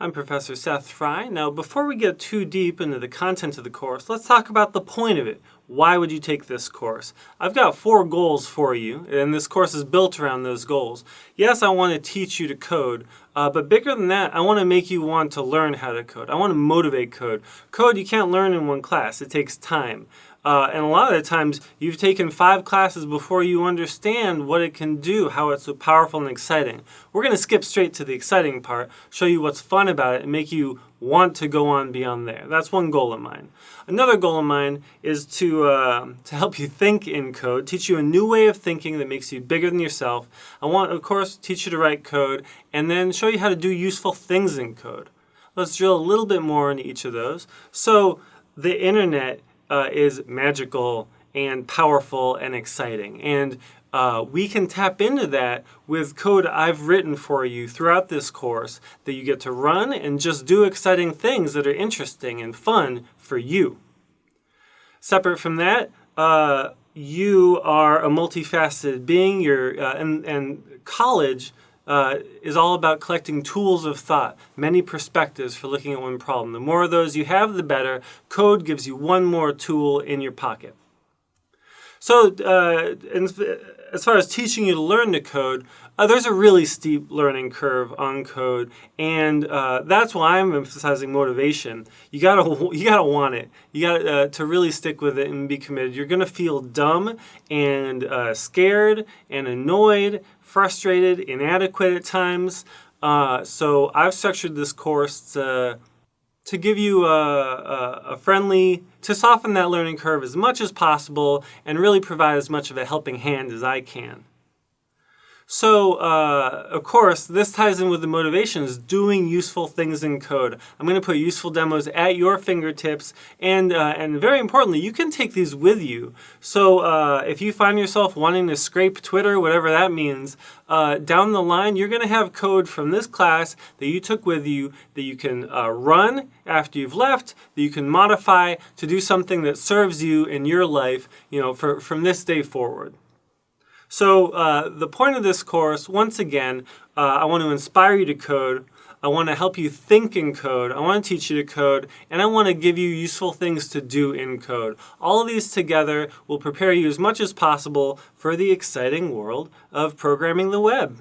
I'm Professor Seth Frey. Now, before we get too deep into the content of the course, let's talk about the point of it. Why would you take this course? I've got 4 goals for you, and this course is built around those goals. Yes, I want to teach you to code, but bigger than that, I want to make you want to learn how to code. I want to motivate code. Code you can't learn in one class. It takes time. And a lot of the times, you've taken 5 classes before you understand what it can do, how it's so powerful and exciting. We're going to skip straight to the exciting part, show you what's fun about it, and make you want to go on beyond there. That's one goal of mine. Another goal of mine is to help you think in code, teach you a new way of thinking that makes you bigger than yourself. I want, of course, teach you to write code, and then show you how to do useful things in code. Let's drill a little bit more into each of those. So, the internet is magical and powerful and exciting. And we can tap into that with code I've written for you throughout this course that you get to run and just do exciting things that are interesting and fun for you. Separate from that, you are a multifaceted being. And college is all about collecting tools of thought, many perspectives for looking at one problem. The more of those you have, the better. Code gives you one more tool in your pocket. So as far as teaching you to learn to code, there's a really steep learning curve on code, and that's why I'm emphasizing motivation. You gotta want it. You got to really stick with it and be committed. You're gonna feel dumb and scared and annoyed, frustrated, inadequate at times. So I've structured this course to give you a friendly, to soften that learning curve as much as possible and really provide as much of a helping hand as I can. So, of course, this ties in with the motivations, doing useful things in code. I'm going to put useful demos at your fingertips, and very importantly, you can take these with you. So, if you find yourself wanting to scrape Twitter, whatever that means, down the line, you're going to have code from this class that you took with you that you can run after you've left, that you can modify to do something that serves you in your life, from this day forward. So the point of this course, once again, I want to inspire you to code. I want to help you think in code. I want to teach you to code. And I want to give you useful things to do in code. All of these together will prepare you as much as possible for the exciting world of programming the web.